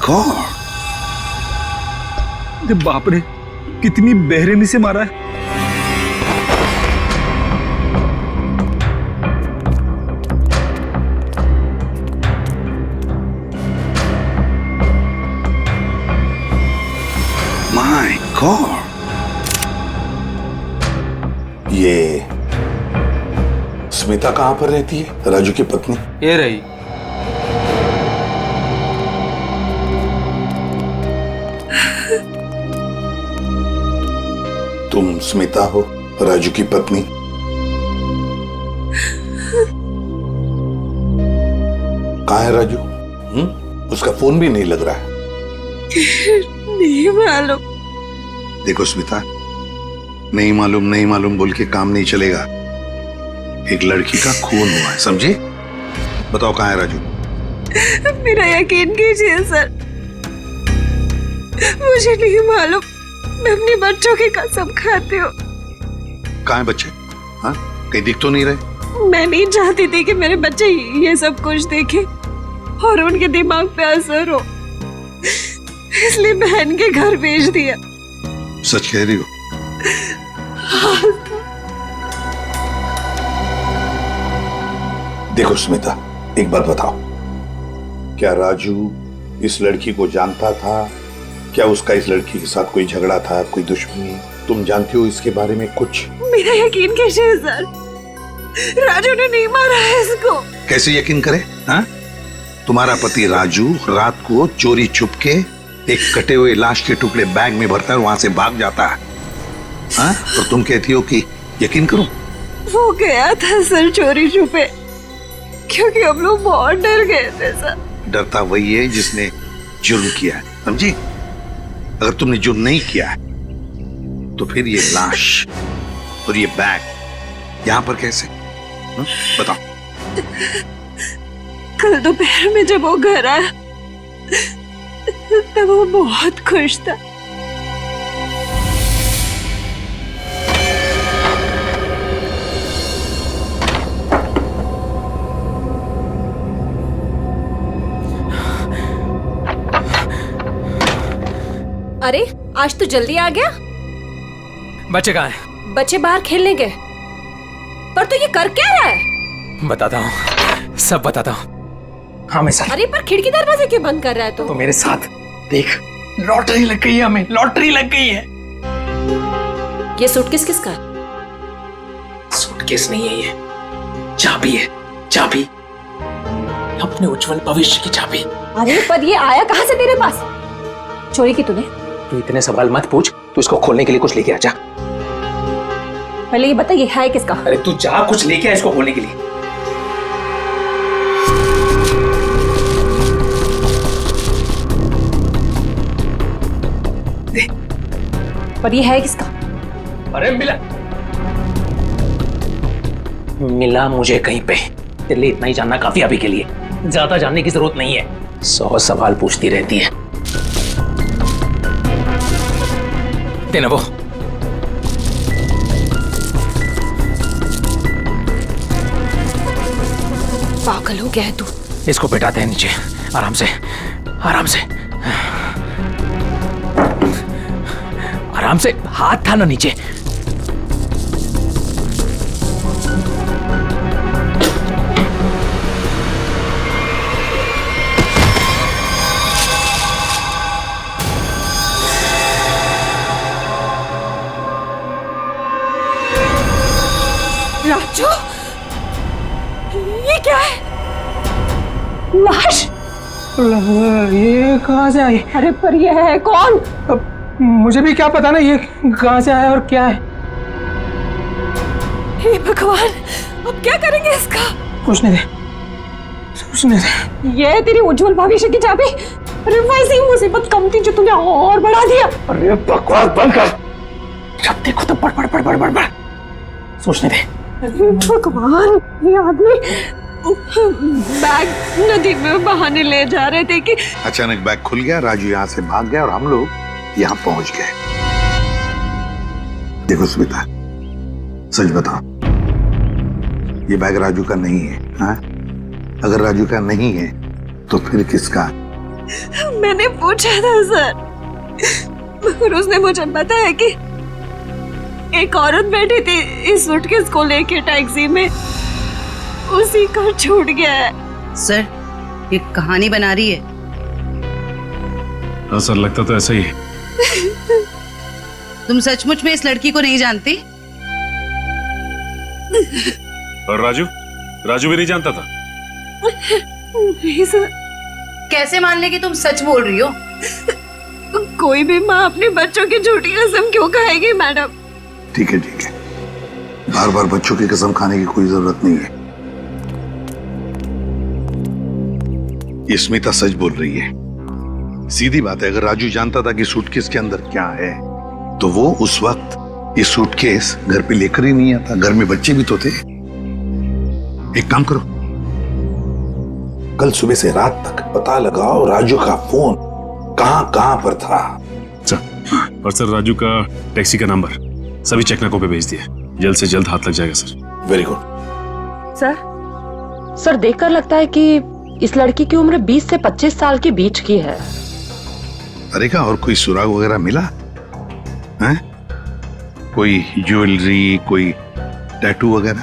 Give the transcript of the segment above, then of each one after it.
God, बाप रे, कितनी बेरहमी से मारा है। माय गॉड, ये स्मिता कहां पर रहती है? राजू की पत्नी? ये रही। तुम स्मिता हो, राजू की पत्नी? कहाँ है राजू? उसका फोन भी नहीं लग रहा है। नहीं मालूम। देखो स्मिता, नहीं मालूम बोल के काम नहीं चलेगा। एक लड़की का खून हुआ है, समझे? बताओ कहाँ है राजू? मेरा यकीन कीजिए सर, मुझे नहीं मालूम। मैं अपने बच्चों की कसम खाती हूँ। कहाँ है बच्चे? हाँ, कहीं दिख तो नहीं रहे? मैं नहीं चाहती थी कि मेरे बच्चे ये सब कुछ देखें और उनके दिमाग पे असर हो, इसलिए बहन के घर भेज दिया। सच कह रही हो? देखो स्मिता, एक बात बताओ, क्या राजू इस लड़की को जानता था? क्या उसका इस लड़की के साथ कोई झगड़ा था, कोई दुश्मनी? तुम जानती हो इसके बारे में कुछ? मेरा यकीन कीजिए सर, राजू ने नहीं मारा है इसको। कैसे यकीन करे? हाँ? तुम्हारा पति राजू रात को चोरी छुप के एक कटे हुए लाश के टुकड़े बैग में भरता है, वहां से भाग जाता है। हाँ? और तुम कहती हो कि यकीन करो? वो गया था सर चोरी छुपे, क्योंकि हम लोग बहुत डर गए थे सर। डरता वही है जिसने जुर्म किया है, समझी? अगर तुमने जुर्म नहीं किया है तो फिर ये लाश और ये बैग यहाँ पर कैसे? बताओ। कल दोपहर में जब वो घर आया तब वो बहुत खुश था। अरे आज तो जल्दी आ गया। बच्चे कहाँ हैं? बच्चे बाहर खेलने गए। पर तू ये कर क्या रहा है? बताता हूँ, सब बताता हूँ। हाँ मैं सर। अरे पर खिड़की दरवाजे क्यों बंद कर रहा है तू? तो मेरे साथ देख, लॉटरी लग गई है, हमें लॉटरी लग गई है। ये सूटकेस किसका? सूटकेस नहीं है, ये चाबी है, चाबी, अपने उज्जवल भविष्य की चाबी। अरे पर ये आया कहाँ से तेरे पास? चोरी की तूने? तू इतने सवाल मत पूछ, तू इसको खोलने के लिए कुछ लेके आ जा। पहले ये बता ये है किसका? अरे तू जा, कुछ लेके आ इसको खोलने के लिए। दे। पर ये है किसका? अरे मिला मुझे कहीं पे। तेरे लिए इतना ही जानना काफी अभी के लिए, ज्यादा जानने की जरूरत नहीं है। 100 सवाल पूछती रहती है। देना वो। पागल हो गया है तू। इसको बैठाते हैं नीचे, आराम से, आराम से, आराम से। हाथ था ना नीचे। राजू, ये क्या है? लाश? ये कहाँ से आई? अरे पर ये है कौन? अब मुझे भी क्या पता ना ये कहाँ से आया और क्या है। हे भगवान, अब क्या करेंगे इसका? सोचने दे, सोचने दे। ये है तेरी उज्जवल भविष्य की चाबी? अरे वैसी ही मुसीबत कम थी जो तूने और बढ़ा दिया। अरे बकवास बंद कर। जब देखो तो बड़ बड़ बड़ बड़ बड़ बड़। सोचने दे। भगवान, ये आदमी बैग नदी में बहाने ले जा रहे थे कि अचानक बैग खुल गया, राजू यहाँ से भाग गया और हम लोग यहाँ पहुंच गए। देखो स्मिता, सच बताओ, ये बैग राजू का नहीं है। हाँ? अगर राजू का नहीं है तो फिर किसका? मैंने पूछा था सर, मगर उसने मुझे बताया कि एक औरत बैठी थी इस सूटकेस को लेके टैक्सी में, उसी का छूट गया है। सर, ये कहानी बना रही है। हाँ सर, लगता तो ऐसा ही है। तुम सचमुच में इस लड़की को नहीं जानती? और राजू भी नहीं जानता था? नहीं सर। कैसे मान ले कि तुम सच बोल रही हो? कोई भी माँ अपने बच्चों की झूठी कसम क्यों खाएगी मैडम? ठीक है, बार बार बच्चों की कसम खाने की कोई जरूरत नहीं है। ये स्मिता सच बोल रही है। सीधी बात है, अगर राजू जानता था कि सूटकेस के अंदर क्या है तो वो उस वक्त ये सूटकेस घर पे लेकर ही नहीं आता। घर में बच्चे भी तो थे। एक काम करो, कल सुबह से रात तक पता लगाओ राजू का फोन कहां पर था। सर, और सर राजू का टैक्सी का नंबर सभी चेकनाकों पे भेज दिया। जल्द से जल्द हाथ लग जाएगा सर। Very good. सर देखकर लगता है कि इस लड़की की उम्र 20 से 25 साल के बीच की है। अरे क्या और कोई सुराग वगैरह मिला है? कोई ज्वेलरी, कोई टैटू वगैरह?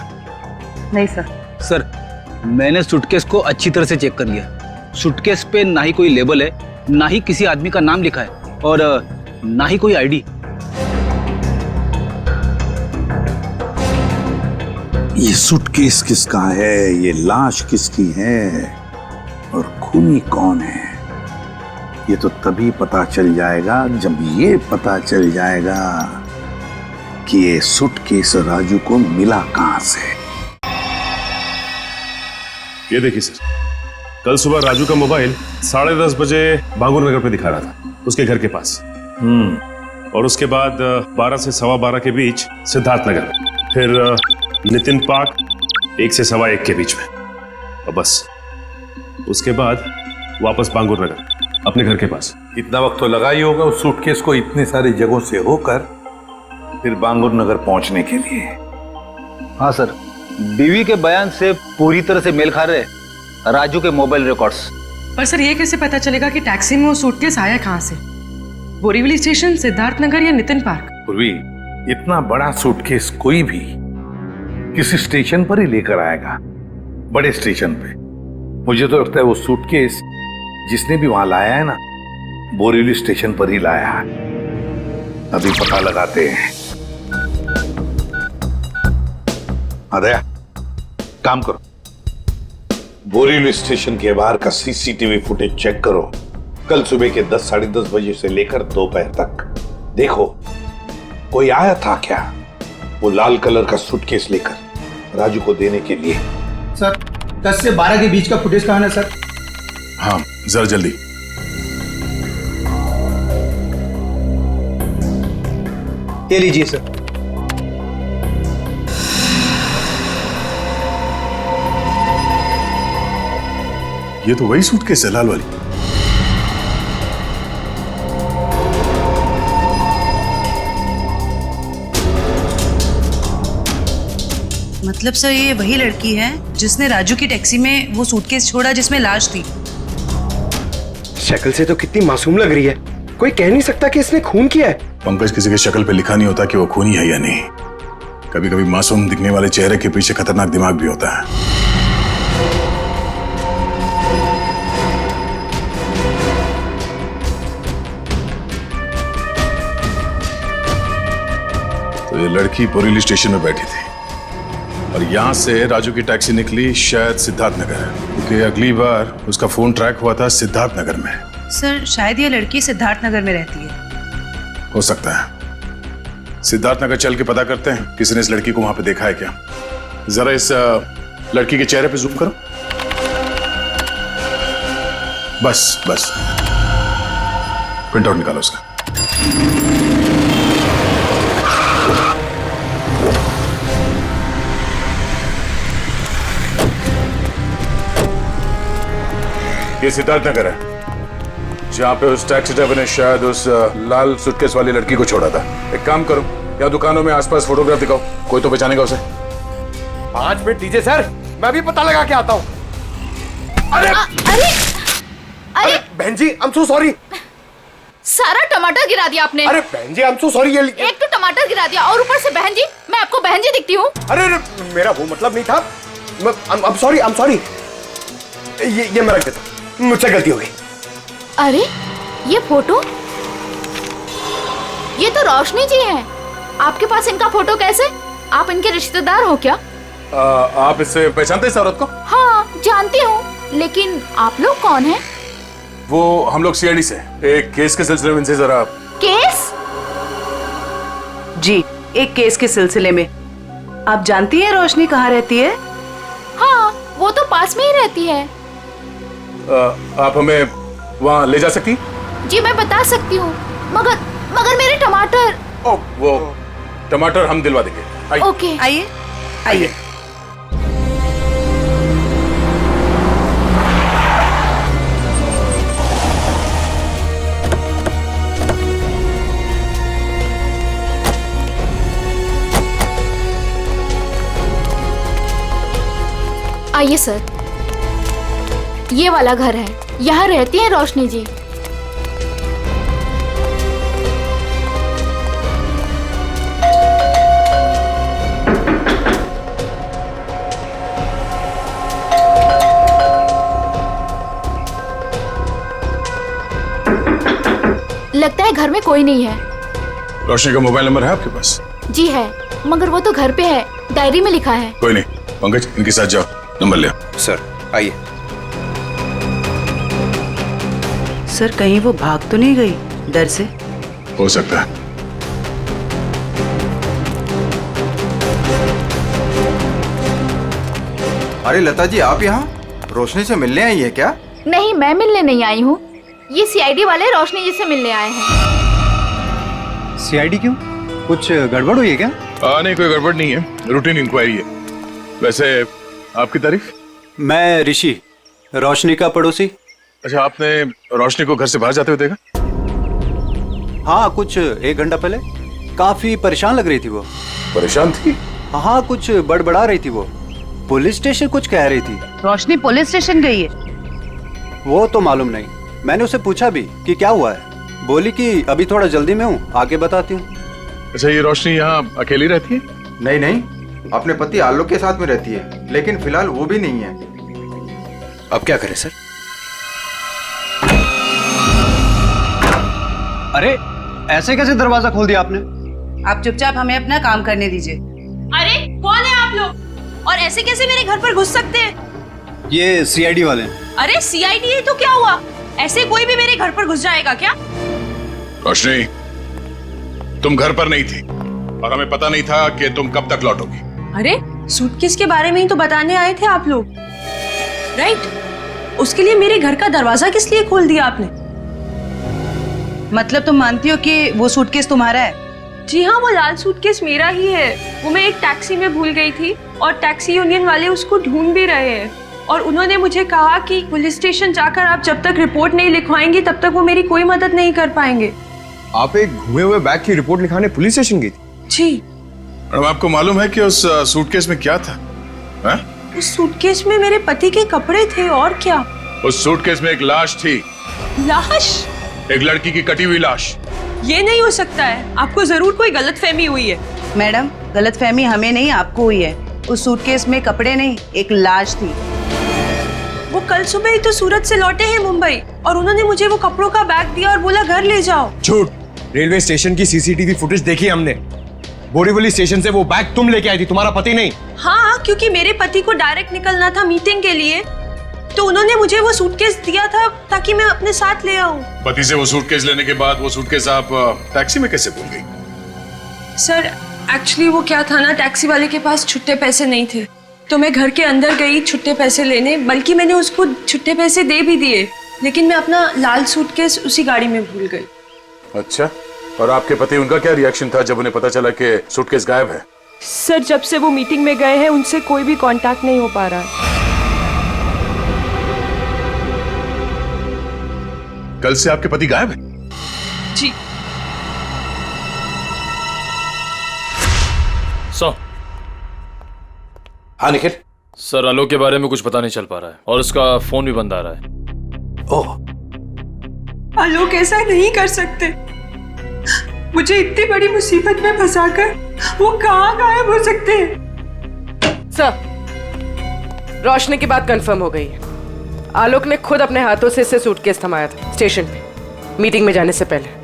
नहीं सर। सर, मैंने सूटकेस को अच्छी तरह से चेक कर लिया। सूटकेस पे ना ही कोई लेबल है, ना ही किसी आदमी का नाम लिखा है और ना ही कोई आईडी। ये सूटकेस किसका है, ये लाश किसकी है और खूनी कौन है, ये तो तभी पता चल जाएगा जब ये पता चल जाएगा कि ये सूटकेस राजू को मिला कहां से। ये देखिए सर, कल सुबह राजू का मोबाइल 10:30 बजे भांगुर नगर पे दिखा रहा था, उसके घर के पास। और उसके बाद 12 से 12:15 के बीच सिद्धार्थ नगर, फिर नितिन पार्क 1 से 1:15 के बीच में, और बस उसके बाद वापस भांगुर नगर अपने घर के पास। इतना वक्त तो लगा ही होगा उस सूटकेस को इतने सारी जगहों से होकर फिर भांगुर नगर पहुंचने के लिए। हाँ सर, बीवी के बयान से पूरी तरह से मेल खा रहे राजू के मोबाइल रिकॉर्ड्स। पर सर, ये कैसे पता चलेगा कि टैक्सी में वो सूटकेस आया कहाँ से? बोरीवली स्टेशन, सिद्धार्थ नगर या नितिन पार्क? पूर्वी, इतना बड़ा सूटकेस कोई भी किसी स्टेशन पर ही लेकर आएगा, बड़े स्टेशन पे। मुझे तो लगता है वो सूटकेस जिसने भी वहां लाया है ना, बोरीवली स्टेशन पर ही लाया है। अभी पता लगाते हैं। अदया, काम करो, बोरीवली स्टेशन के बाहर का सीसीटीवी फुटेज चेक करो। कल सुबह के 10, 10:30 बजे से लेकर दोपहर तक देखो कोई आया था क्या वो लाल कलर का सूटकेस लेकर राजू को देने के लिए। सर, 10 से 12 के बीच का फुटेज कहां है सर? हाँ, जरा जल्दी। ये लीजिए सर। ये तो वही सूटकेस है, लाल वाली। मतलब सर, ये वही लड़की है जिसने राजू की टैक्सी में वो सूटकेस छोड़ा जिसमें लाश थी। शक्ल से तो कितनी मासूम लग रही है, कोई कह नहीं सकता कि इसने खून किया है। पंकज, किसी की शक्ल पे लिखा नहीं होता कि वो खूनी है या नहीं। कभी कभी मासूम दिखने वाले चेहरे के पीछे खतरनाक दिमाग भी होता है। तो ये लड़की बोरीवली स्टेशन में बैठी थी और यहाँ से राजू की टैक्सी निकली शायद सिद्धार्थ नगर, क्योंकि अगली बार उसका फोन ट्रैक हुआ था सिद्धार्थ नगर में। सर, शायद ये लड़की सिद्धार्थ नगर में रहती है। हो सकता है। सिद्धार्थ नगर चल के पता करते हैं किसी ने इस लड़की को वहां पे देखा है क्या। जरा इस लड़की के चेहरे पे जूम करो। बस प्रिंट आउट निकालो उसका। ये सिद्धार्थ नगर है जहां पे उस टैक्सी ड्राइवर ने शायद उस लाल सूटकेस वाली लड़की को छोड़ा था। एक काम करो, या दुकानों में आसपास फोटोग्राफ दिखाओ, कोई तो पहचानेगा उसे। 5 मिनट दीजिए सर, मैं भी पता लगा के आता हूँ। अरे बहन जी आई एम सो सॉरी। सारा टमाटर गिरा दिया आपने। अरे बहन जी आई एम सो सॉरी। ये एक तो टमाटर गिरा दिया और ऊपर से बहन जी, मैं आपको बहन जी दिखती हूँ? अरे मेरा वो मतलब नहीं था। I'm sorry। ये मैं रख देता, मुझसे गलती हो गई। अरे ये फोटो, ये तो रोशनी जी हैं। आपके पास इनका फोटो कैसे? आप इनके रिश्तेदार हो क्या? आप इससे पहचानते इस औरत को? हाँ जानती हूँ, लेकिन आप लोग कौन हैं? वो हम लोग सीआईडी से एक केस के सिलसिले में इनसे जरा। केस? जी, एक केस के सिलसिले में। आप जानती हैं रोशनी कहाँ रहती है? हाँ, वो तो पास में ही रहती है। आप हमें वहाँ ले जा सकती? जी मैं बता सकती हूँ, मगर मेरे टमाटर। वो टमाटर हम दिलवा देंगे। आइए। ओके आइए। आइए सर, ये वाला घर है, यहाँ रहती है रोशनी जी। लगता है घर में कोई नहीं है। रोशनी का मोबाइल नंबर है आपके पास? जी है, मगर वो तो घर पे है, डायरी में लिखा है। कोई नहीं, पंकज इनके साथ जाओ, नंबर ले। सर आइए। सर कहीं वो भाग तो नहीं गई डर से? हो सकता है। अरे लता जी, आप यहाँ रोशनी से मिलने आई है क्या? नहीं, मैं मिलने नहीं आई हूँ, ये सीआईडी वाले रोशनी जी से मिलने आए हैं। सीआईडी क्यों? कुछ गड़बड़ हुई है क्या? नहीं, कोई गड़बड़ नहीं है, रूटीन इंक्वायरी है। वैसे आपकी तारीफ? मैं ऋषि, रोशनी का पड़ोसी। अच्छा, आपने रोशनी को घर से बाहर जाते हुए देखा? हाँ, कुछ 1 घंटा पहले। काफी परेशान लग रही थी वो। परेशान थी? हाँ, कुछ बड़बड़ा रही थी वो। पुलिस स्टेशन कुछ कह रही थी। रोशनी पुलिस स्टेशन गई है? वो तो मालूम नहीं, मैंने उससे पूछा भी कि क्या हुआ है। बोली कि अभी थोड़ा जल्दी में हूँ, आके बताती हूँ। अच्छा, ये रोशनी यहाँ अकेली रहती है? नहीं, अपने पति आलोक के साथ में रहती है, लेकिन फिलहाल वो भी नहीं है। अब क्या करें सर? अरे ऐसे कैसे दरवाजा खोल दिया आपने? आप चुपचाप हमें अपना काम करने दीजिए। अरे कौन है आप लोग, और ऐसे कैसे मेरे घर पर घुस सकते हैं? ये सीआईडी वाले हैं। अरे सीआईडी है तो क्या हुआ, ऐसे कोई भी मेरे घर पर घुस जाएगा क्या? रोशनी, तुम घर पर नहीं थी और हमें पता नहीं था कि तुम कब तक लौटोगी। अरे सूटकेस के बारे में ही तो बताने आए थे आप लोग, राइट? उसके लिए मेरे घर का दरवाजा किस लिए खोल दिया आपने? मतलब तुम मानती हो कि वो सूटकेस तुम्हारा है? जी हाँ, वो लाल सूटकेस मेरा ही है। वो मैं एक टैक्सी में भूल गई थी और टैक्सी यूनियन वाले उसको ढूंढ भी रहे हैं, और उन्होंने मुझे कहा कि पुलिस स्टेशन जाकर आप जब तक रिपोर्ट नहीं लिखवाएंगी तब तक वो मेरी कोई मदद नहीं कर पाएंगे। आप एक घुमे हुए बैग की रिपोर्ट लिखाने पुलिस स्टेशन गई थी? जी। मैडम, आपको मालूम है कि उस सूटकेस में क्या था? है? उस सूटकेस में मेरे पति के कपड़े थे, और क्या? उस सूटकेस में एक लाश थी। लाश? एक लड़की की कटी हुई लाश। ये नहीं हो सकता है, आपको जरूर कोई गलतफहमी हुई है। मैडम, गलतफहमी हमें नहीं आपको हुई है। उस सूटकेस में कपड़े नहीं, एक लाश थी। वो कल सुबह ही तो सूरत से लौटे हैं मुंबई, और उन्होंने मुझे वो कपड़ों का बैग दिया और बोला घर ले जाओ। झूठ। रेलवे स्टेशन की सीसीटीवी फुटेज देखी हमने। बोरीवली स्टेशन से वो बैग तुम लेके आई थी, तुम्हारा पति नहीं। हाँ, क्योंकि मेरे पति को डायरेक्ट निकलना था मीटिंग के लिए, तो उन्होंने मुझे वो सूटकेस दिया था ताकि मैं अपने साथ ले आऊं। पति से वो सूटकेस लेने के बाद वो सूटकेस आप टैक्सी में कैसे भूल गई? सर एक्चुअली वो क्या था ना, टैक्सी वाले के पास छुट्टे पैसे नहीं थे, तो मैं घर के अंदर गई छुट्टे पैसे लेने, बल्कि मैंने उसको छुट्टे पैसे दे भी दिए, लेकिन मैं अपना लाल सूटकेस उसी गाड़ी में भूल गई। अच्छा, और आपके पति, उनका क्या रिएक्शन था जब उन्हें पता चला कि सूटकेस गायब है? सर जब से वो मीटिंग में गए हैं उनसे कोई भी कांटेक्ट नहीं हो पा रहा है। कल से आपके पति गायब है? जी। हाँ निखिल। सर, आलोक के बारे में कुछ पता नहीं चल पा रहा है और उसका फोन भी बंद आ रहा है। ओह, आलोक ऐसा नहीं कर सकते। मुझे इतनी बड़ी मुसीबत में फंसाकर वो कहाँ गायब हो सकते हैं? सर, रोशनी की बात कंफर्म हो गई है। आलोक ने खुद अपने हाथों से इसे सूटकेस थमाया था स्टेशन पे, मीटिंग में जाने से पहले।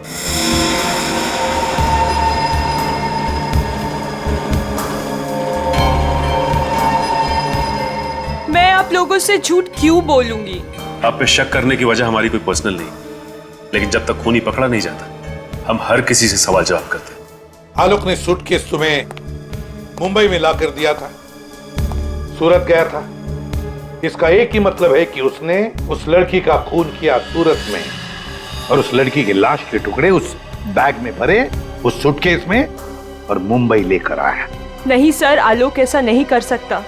मैं आप लोगों से झूठ क्यों बोलूंगी? आप पे शक करने की वजह हमारी कोई पर्सनल नहीं, लेकिन जब तक खूनी पकड़ा नहीं जाता हम हर किसी से सवाल जवाब करते हैं। आलोक ने सूटकेस तुम्हें मुंबई में लाकर दिया था, सूरत गया था। इसका एक ही मतलब है कि उसने उस लड़की का खून किया सूरत में, और उस लड़की की लाश के टुकड़े उस बैग में भरे, उस सूटकेस में, और मुंबई लेकर आया। नहीं सर, आलोक ऐसा नहीं कर सकता।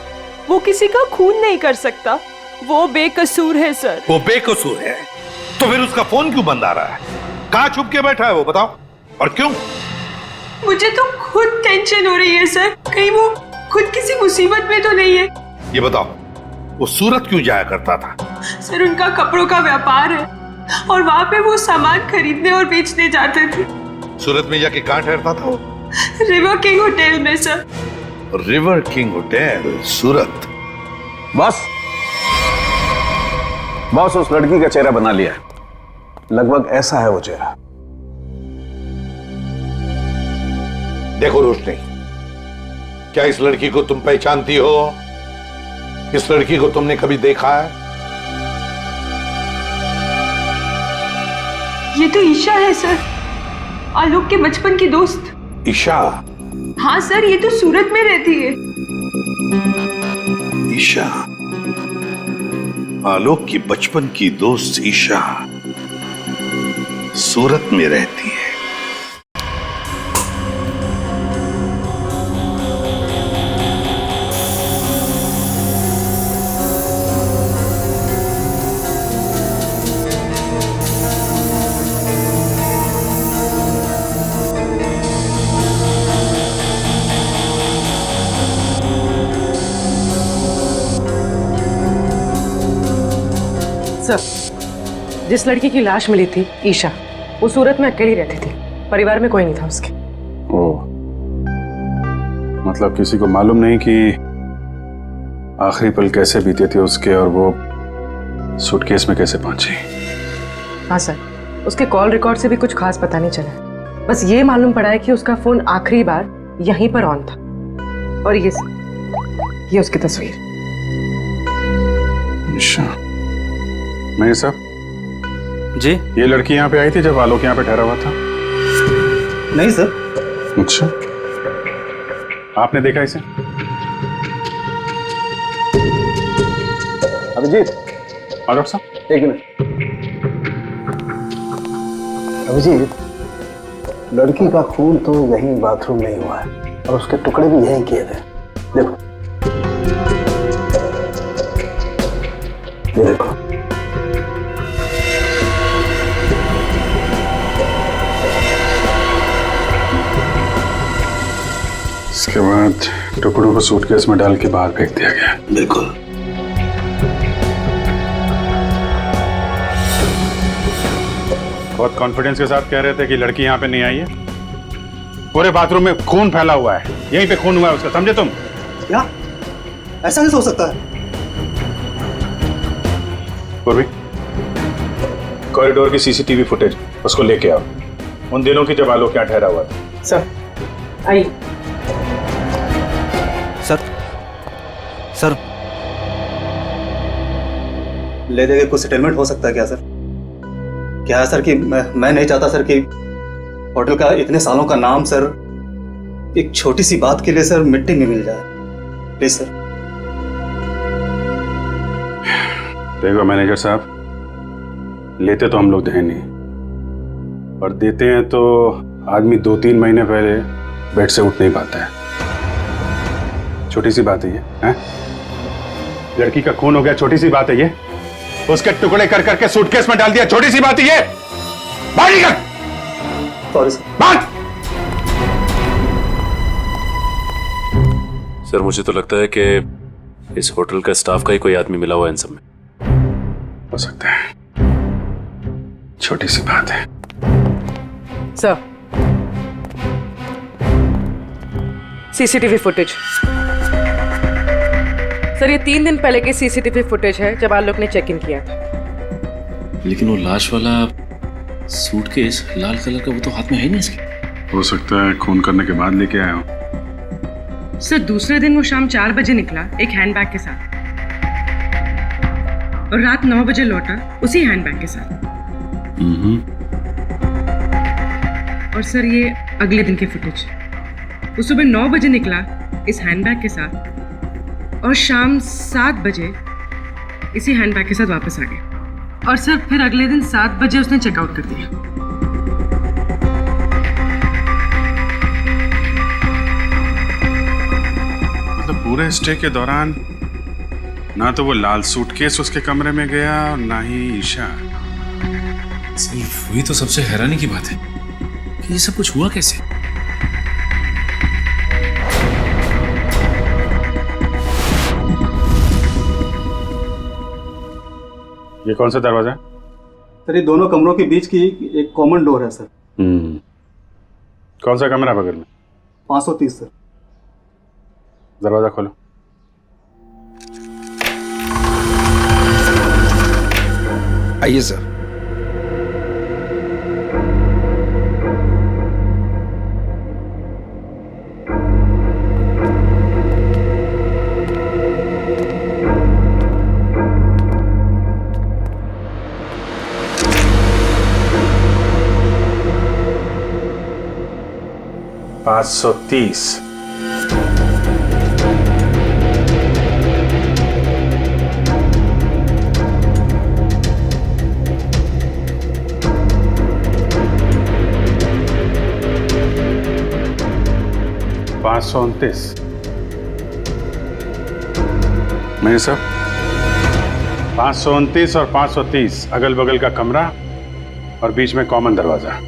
वो किसी का खून नहीं कर सकता। वो बेकसूर है सर। वो बेकसूर है तो फिर उसका फोन क्यों बंद आ रहा है? कहां छुप के बैठा है वो, बताओ, और क्यों? मुझे तो खुद टेंशन हो रही है सर, कहीं वो खुद किसी मुसीबत में तो नहीं है। ये बताओ, वो सूरत क्यों जाया करता था? सर, उनका कपड़ों का व्यापार है और वहाँ पे वो सामान खरीदने और बेचने जाते थे। सूरत में जाके कहां ठहरता था वो? रिवर किंग होटल में सर। रिवर किंग होटल, सूरत। बॉस उस लड़की का चेहरा बना लिया है। लगभग ऐसा है वो चेहरा। देखो रोशनी, क्या इस लड़की को तुम पहचानती हो? इस लड़की को तुमने कभी देखा है? ये तो ईशा है सर, आलोक के बचपन की दोस्त। ईशा? हाँ सर, ये तो सूरत में रहती है। ईशा, आलोक की बचपन की दोस्त ईशा सूरत में रहती है। सर, जिस लड़की की लाश मिली थी ईशा, वो सूरत में अकेली रहती थी, परिवार में कोई नहीं था उसके। ओह, मतलब किसी को मालूम नहीं कि आखिरी पल कैसे बीते थे उसके, और वो सूटकेस में कैसे पहुंची। हाँ सर, उसके कॉल रिकॉर्ड से भी कुछ खास पता नहीं चला। बस ये मालूम पड़ा है कि उसका फोन आखिरी बार यहीं पर ऑन था। और ये उसकी तस्वीर। मैं साहब जी, ये लड़की यहाँ पे आई थी जब आलोक यहाँ पे ठहरा हुआ था? नहीं सर। अच्छा, आपने देखा इसे? अभिजीत, डॉक्टर साहब एक मिनट। अभिजीत, लड़की का खून तो यहीं बाथरूम में ही हुआ है और उसके टुकड़े भी यहीं किए थे। देखो, ये देखो। इसके बाद टुकड़ों को सूटकेस में डाल के बाहर फेंक दिया गया। बिल्कुल। बहुत कॉन्फिडेंस के साथ कह रहे थे कि लड़की यहाँ पे नहीं आई है। पूरे बाथरूम में खून फैला हुआ है, यहीं पे खून हुआ है उसका, समझे तुम? क्या? ऐसा नहीं हो सकता है। पूर्वी, कॉरिडोर की सीसीटीवी फुटेज उसको लेके आओ, उन दिनों की जब आलोक यहाँ ठहरा हुआ था। सर, आई। सर, ले जाके कुछ सेटलमेंट हो सकता है क्या सर? क्या है सर कि मैं नहीं चाहता सर कि होटल का इतने सालों का नाम सर एक छोटी सी बात के लिए सर मिट्टी में मिल जाए। Please sir. देखो मैनेजर साहब, लेते तो हम लोग हैं नहीं, और देते हैं तो आदमी 2-3 महीने पहले बेड से उठ नहीं पाता है। छोटी सी बात है ये, हैं? लड़की का खून हो गया, छोटी सी बात है ये? उसके टुकड़े कर करके सूटकेस में डाल दिया, छोटी सी बात है ये? बाहर निकल। Sorry sir. बात। सर, मुझे तो लगता है कि इस होटल का स्टाफ का ही कोई आदमी मिला हुआ है इन सब में। हो सकता है। छोटी सी बात है। Sir, CCTV footage. सर, ये 3 दिन पहले की सीसीटीवी फुटेज है जब आलोक ने चेक इन किया था। लेकिन वो लाश वाला सूटकेस लाल कलर का वो तो हाथ में है ही नहीं इसके। हो सकता है खून करने के बाद लेके आया हूँ। सर, दूसरे दिन वो शाम 4 बजे निकला एक हैंडबैग के साथ और रात 9 बजे लौटा उसी हैंडबैग के साथ। और सर, ये अगले दिन की फुटेज। वो सुबह 9 बजे निकला इस हैंडबैग के साथ और शाम 7 बजे इसी हैंडबैग के साथ वापस आ गया। और सर, फिर अगले दिन 7 बजे उसने चेकआउट कर दिया। मतलब पूरे स्टे के दौरान ना तो वो लाल सूटकेस उसके कमरे में गया और ना ही ईशा। सिर्फ वही तो सबसे हैरानी की बात है कि ये सब कुछ हुआ कैसे। ये कौन सा दरवाजा है? सर, ये दोनों कमरों के बीच की एक कॉमन डोर है सर। कौन सा कमरा बगल में? 530 सर। दरवाजा खोलो। आइए सर। पाँच 530। नहीं सर, 529 और 530 अगल बगल का कमरा और बीच में कॉमन दरवाजा।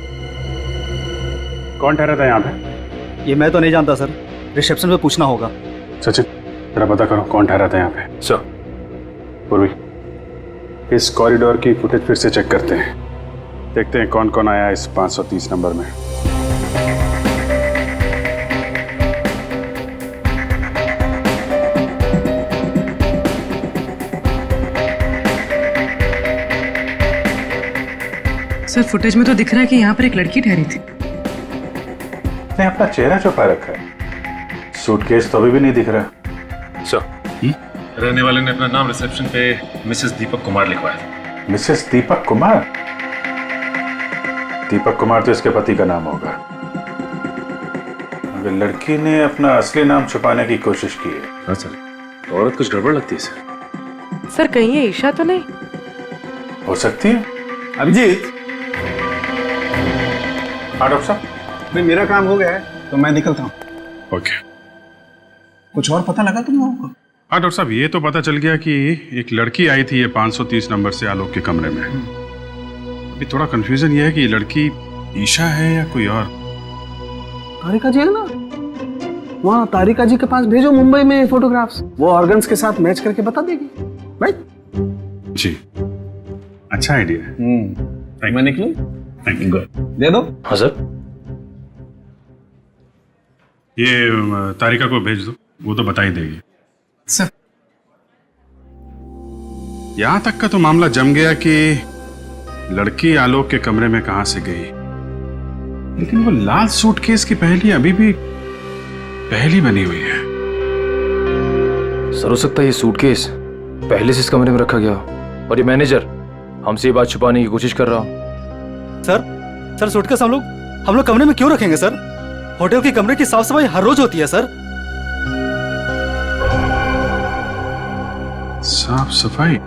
कौन ठहरा था यहाँ पे? ये मैं तो नहीं जानता सर, रिसेप्शन पे पूछना होगा। सचिन, जरा पता करो कौन ठहरा था यहाँ पे। सर। पूर्वी, इस कॉरिडोर की फुटेज फिर से चेक करते हैं, देखते हैं कौन कौन आया इस 530 नंबर में। सर, फुटेज में तो दिख रहा है कि यहाँ पर एक लड़की ठहरी थी। ने अपना चेहरा छुपा रखा है, सूटकेस तो अभी भी नहीं दिख रहा। सर, रहने वाले ने अपना नाम रिसेप्शन पे मिसेस दीपक कुमार लिखवाया था। मिसेस दीपक कुमार? दीपक कुमार तो इसके पति का नाम होगा। अगर लड़की ने अपना असली नाम छुपाने की कोशिश की है। हाँ सर, औरत कुछ गड़बड़ लगती है सर। सर, कहीं ये ईशा तो नहीं हो सकती है। अभिजीत। हाँ डॉक्टर साहब। नहीं, मेरा काम हो गया है तो मैं निकलता हूँ। ओके। कुछ और पता लगा तुम लोगों को? हाँ डॉक्टर साहब, ये तो पता चल गया कि एक लड़की आई थी ये 530 नंबर से आलोक के कमरे में। अभी थोड़ा कंफ्यूजन ये है कि ये लड़की ईशा है या कोई और। तारिका जी है ना, वहाँ तारिका जी के पास भेजो मुंबई में फोटोग्राफ्स, वो ऑर्गन्स के साथ मैच करके बता देगी। राइट? जी, अच्छा आइडिया है। मैं निकलूं? Thank you. दे दो। हाँ सर। ये तारिका को भेज दो, वो तो बता ही देगी। सर, यहां तक का तो मामला जम गया कि लड़की आलोक के कमरे में कहां से गई, लेकिन वो लाल सूटकेस की पहेली अभी भी पहेली बनी हुई है। सर, हो सकता है ये सूटकेस पहले से इस कमरे में रखा गया और ये मैनेजर हमसे ये बात छुपाने की कोशिश कर रहा हो। सर, सूटकेस हम लोग कमरे में क्यों रखेंगे सर? होटल के कमरे की साफ सफाई हर रोज होती है सर। साफ सफाई?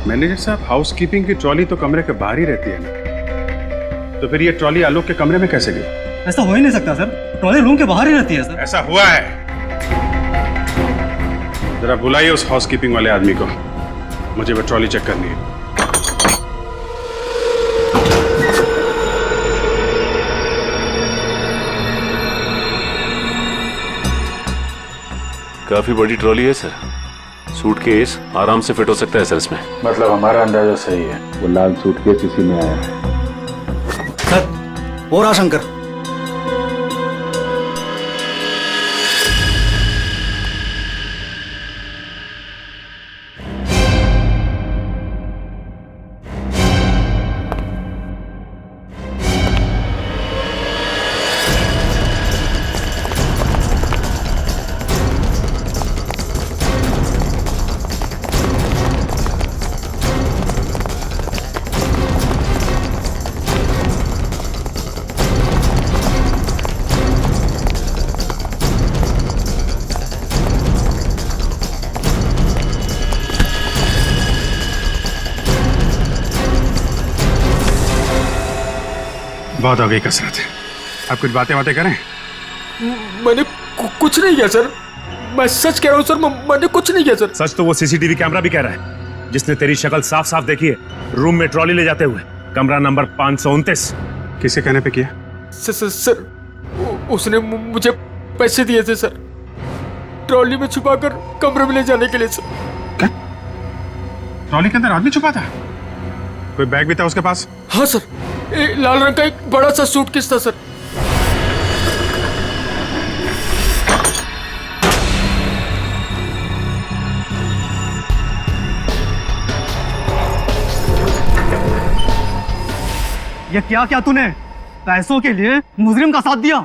मैनेजर साहब, हाउसकीपिंग की ट्रॉली तो कमरे के बाहर ही रहती है ना, तो फिर ये ट्रॉली आलोक के कमरे में कैसे गई? ऐसा हो ही नहीं सकता सर, ट्रॉली रूम के बाहर ही रहती है सर। ऐसा हुआ है। जरा बुलाइए उस हाउसकीपिंग वाले आदमी को, मुझे वो ट्रॉली चेक करनी है। काफी बड़ी ट्रॉली है सर। सूटकेस आराम से फिट हो सकता है सर इसमें। मतलब हमारा अंदाजा सही है, वो लाल सूटकेस इसी में आया है। सर, वो रहा शंकर। बहुत हो गई कसरत। अब कुछ बातें करें। मैंने कुछ नहीं किया सर, मैं सच कह रहा हूँ सर, मैंने कुछ नहीं किया सर। सच तो वो सीसीटीवी कैमरा भी कह रहा है, जिसने तेरी शक्ल साफ साफ देखी है रूम में ट्रॉली ले जाते हुए, कमरा नंबर 529। किसके कहने पे किया? सर उसने मुझे पैसे दिए थे सर, ट्रॉली में छुपाकर कमरे में ले जाने के लिए सर। क्या? ट्रॉली के अंदर आदमी छुपा था? कोई बैग भी था उसके पास? हाँ सर, लाल रंग का एक बड़ा सा सूटकेस था सर। ये क्या क्या तूने पैसों के लिए मुजरिम का साथ दिया?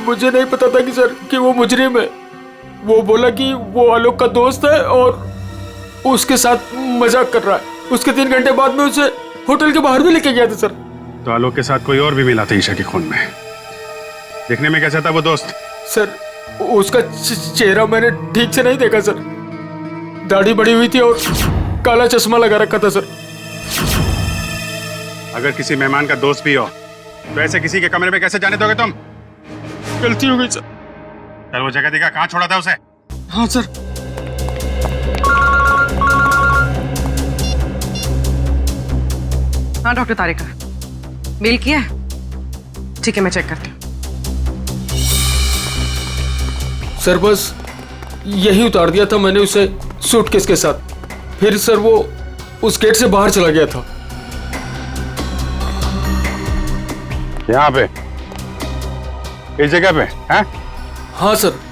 मुझे नहीं पता था कि सर कि वो मुजरिम है। वो बोला कि वो आलोक का दोस्त है और उसके साथ मजाक कर रहा है। उसके 3 घंटे बाद में उसे होटल के बाहर भी लेके गया था सर। तो आलोक के साथ कोई और भी मिला था ईशा के खून में। देखने में कैसा था वो दोस्त? सर उसका चेहरा मैंने ठीक से नहीं देखा सर, दाढ़ी बड़ी हुई थी और काला चश्मा लगा रखा था सर। अगर किसी मेहमान का दोस्त भी हो तो ऐसे किसी के कमरे में कैसे जाने दोगे तुम? गलती हो गई सर। चल वो जगह दिखा, कहाँ छोड़ा था उसे? हाँ सर। हाँ डॉक्टर तारिका, मेल किया है? ठीक है, मैं चेक करती हूँ। सर बस यही उतार दिया था मैंने उसे सूटकेस के साथ, फिर सर वो उस गेट से बाहर चला गया था। यहाँ पे इस जगह पे? हैं? हाँ सर।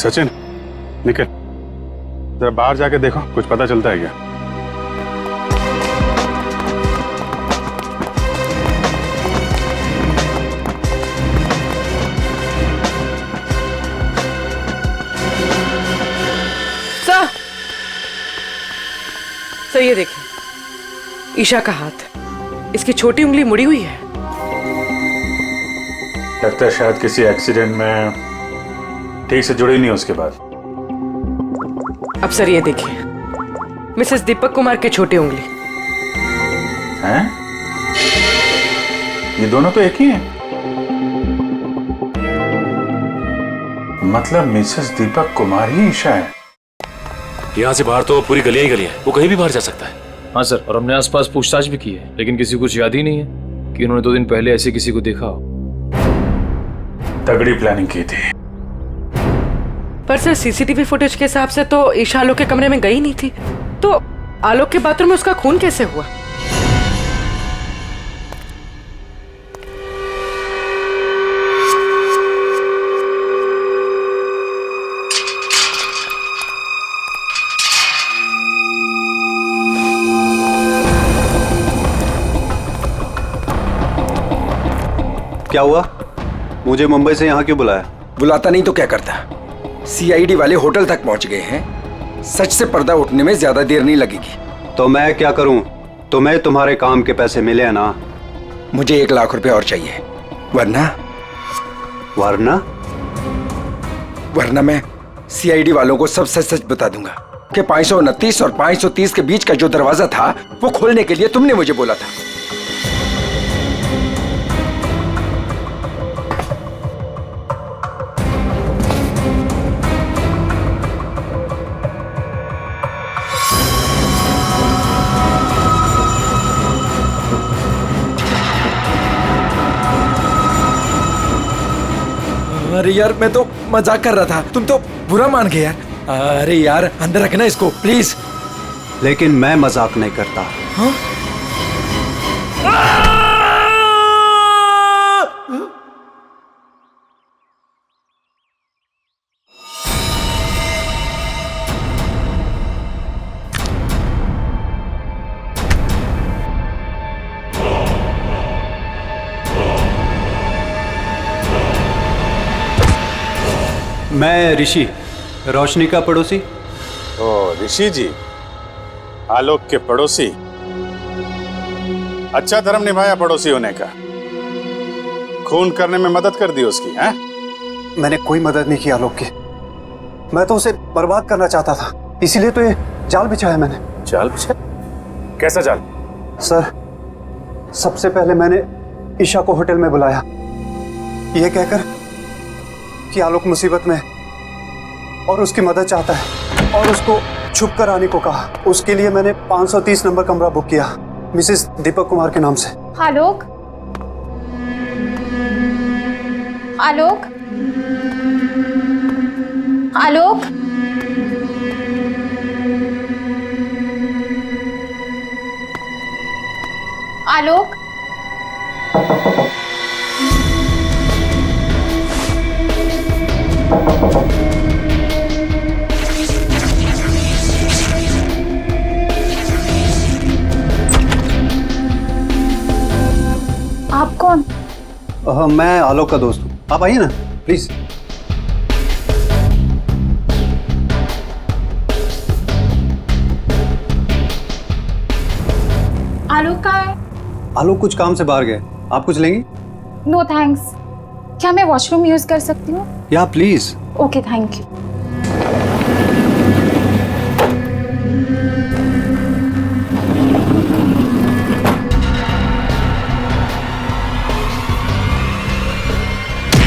सचिन निकल, जरा बाहर जाके देखो कुछ पता चलता है क्या। सर ये देखिए, ईशा का हाथ, इसकी छोटी उंगली मुड़ी हुई है। लगता है शायद किसी एक्सीडेंट में ठीक से जुड़ी नहीं उसके बाद। अब सर ये देखिए, मिसेस दीपक कुमार के छोटी उंगली। हैं? ये दोनों तो एक ही हैं। मतलब मिसेस दीपक कुमार ही ईशा है। यहाँ से बाहर तो पूरी गलियां ही गलियां हैं, वो कहीं भी बाहर जा सकता है। हाँ सर, और हमने आसपास पूछताछ भी की है, लेकिन किसी को कुछ याद ही नहीं है कि उन्होंने 2 दिन पहले ऐसे किसी को देखा हो। तगड़ी प्लानिंग की थी। पर सर सीसीटीवी फुटेज के हिसाब से तो ईशा आलोक के कमरे में गई नहीं थी, तो आलोक के बाथरूम में उसका खून कैसे हुआ? क्या हुआ? मुझे मुंबई से यहाँ क्यों बुलाया? बुलाता नहीं तो क्या करता? सीआईडी वाले होटल तक पहुंच गए हैं सच से पर्दा उठने में ज्यादा देर नहीं लगेगी। तो मैं क्या करूं? तुम्हें तुम्हारे काम के पैसे मिले हैं ना? मुझे 1 लाख रुपए और चाहिए, वरना मैं सीआईडी वालों को सब सच सच बता दूंगा कि 529 और 530 के बीच का जो दरवाजा था वो खोलने के लिए तुमने मुझे बोला था। अरे यार, मैं तो मजाक कर रहा था, तुम तो बुरा मान गए यार। अरे यार, अंदर रखना इसको प्लीज। लेकिन मैं मजाक नहीं करता। हाँ? मैं ऋषि, रोशनी का पड़ोसी। ओ ऋषि जी, आलोक के पड़ोसी। अच्छा धर्म निभाया पड़ोसी होने का। खून करने में मदद कर दी उसकी, हैं? मैंने कोई मदद नहीं की आलोक की। मैं तो उसे बर्बाद करना चाहता था, इसीलिए तो ये जाल बिछाया मैंने। जाल बिछाया? कैसा जाल? सर, सबसे पहले मैंने ईशा को होटल में बुलाया, ये कहकर कि आलोक मुसीबत में और उसकी मदद चाहता है, और उसको छुप कर आने को कहा। उसके लिए मैंने 530 नंबर कमरा बुक किया मिसेस दीपक कुमार के नाम से। आलोक, आलोक, आलोक, आलोक, आप कौन? मैं आलोक का दोस्त हूँ, आप आइए ना प्लीज। आलोक कहाँ है? आलोक कुछ काम से बाहर गए, आप कुछ लेंगी? No thanks. क्या मैं वॉशरूम यूज कर सकती हूँ? या प्लीज। Okay, thank you.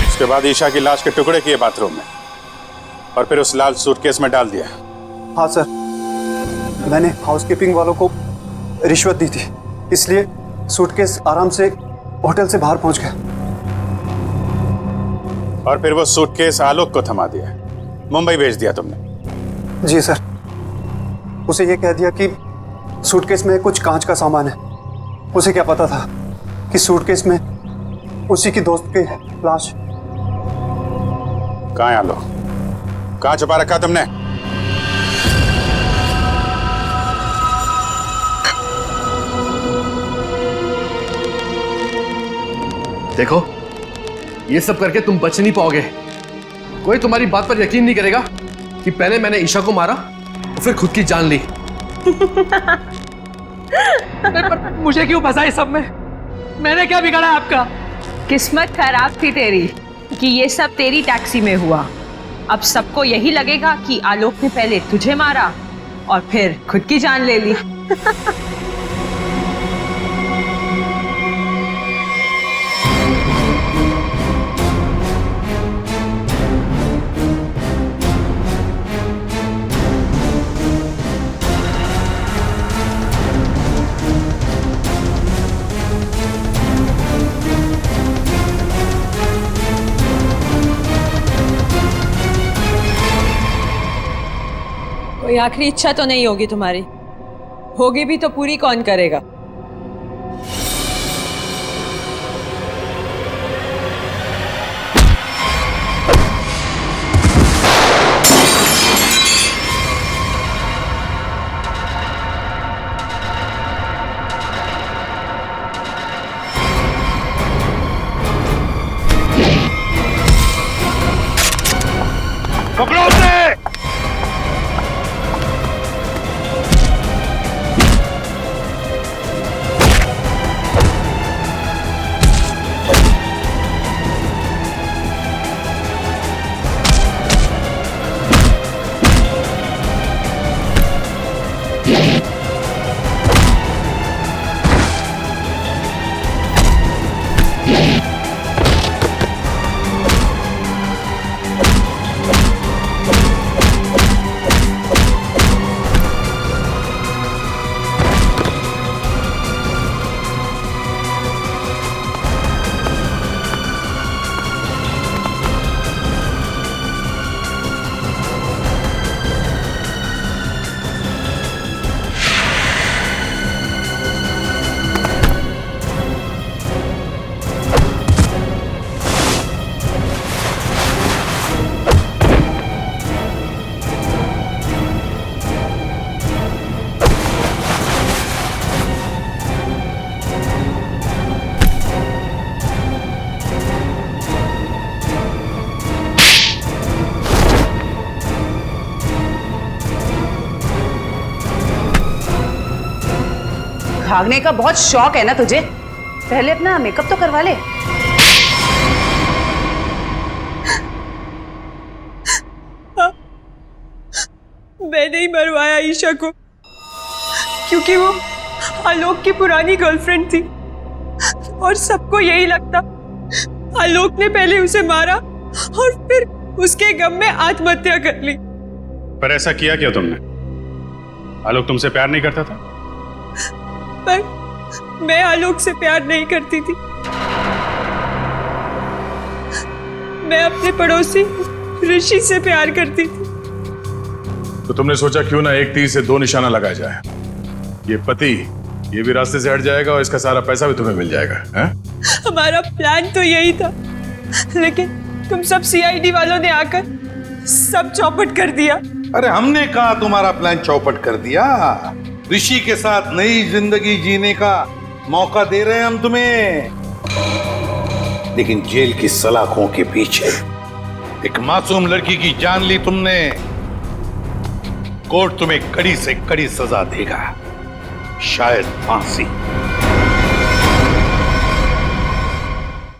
उसके बाद ईशा की लाश के टुकड़े किए बाथरूम में और फिर उस लाल सूटकेस में डाल दिया। हाँ सर, मैंने हाउसकीपिंग वालों को रिश्वत दी थी, इसलिए सूटकेस आराम से होटल से बाहर पहुंच गया। और फिर वो सूटकेस आलोक को थमा दिया, मुंबई भेज दिया तुमने? जी सर, उसे ये कह दिया कि सूटकेस में कुछ कांच का सामान है। उसे क्या पता था कि सूटकेस में उसी की दोस्त की लाश। कहाँ है आलोक? कहाँ छुपा रखा तुमने? देखो, ये सब करके तुम बच नहीं पाओगे। कोई तुम्हारी बात पर यकीन नहीं करेगा कि पहले मैंने ईशा को मारा और फिर खुद की जान ली। पर मुझे क्यों फंसा इस सब में? मैंने क्या बिगाड़ा आपका? किस्मत खराब थी तेरी कि ये सब तेरी टैक्सी में हुआ। अब सबको यही लगेगा कि आलोक ने पहले तुझे मारा और फिर खुद की जान ले ली। कोई आखिरी इच्छा तो नहीं होगी तुम्हारी? होगी भी तो पूरी कौन करेगा? पकड़ो उसे! भागने का बहुत शौक है ना तुझे? पहले अपना मेकअप तो करवा ले। मैं नहीं मरवाया ईशा को, क्योंकि वो आलोक की पुरानी गर्लफ्रेंड थी और सबको यही लगता आलोक ने पहले उसे मारा और फिर उसके गम में आत्महत्या कर ली। पर ऐसा किया क्यों तुमने? आलोक तुमसे प्यार नहीं करता था? पर मैं आलोक से प्यार नहीं करती थी। मैं अपने पड़ोसी ऋषि से प्यार करती थी। तो तुमने सोचा क्यों ना एक तीर से दो निशाना लगाया जाए। ये पति ये भी रास्ते से हट जाएगा और इसका सारा पैसा भी तुम्हें मिल जाएगा। है? हमारा प्लान तो यही था, लेकिन तुम सब सीआईडी वालों ने आकर सब चौपट कर दिया। अरे हमने कहा तुम्हारा प्लान चौपट कर दिया। ऋषि के साथ नई जिंदगी जीने का मौका दे रहे हैं हम तुम्हें, लेकिन जेल की सलाखों के पीछे एक मासूम लड़की की जान ली तुमने। कोर्ट तुम्हें कड़ी से कड़ी सजा देगा, शायद फांसी।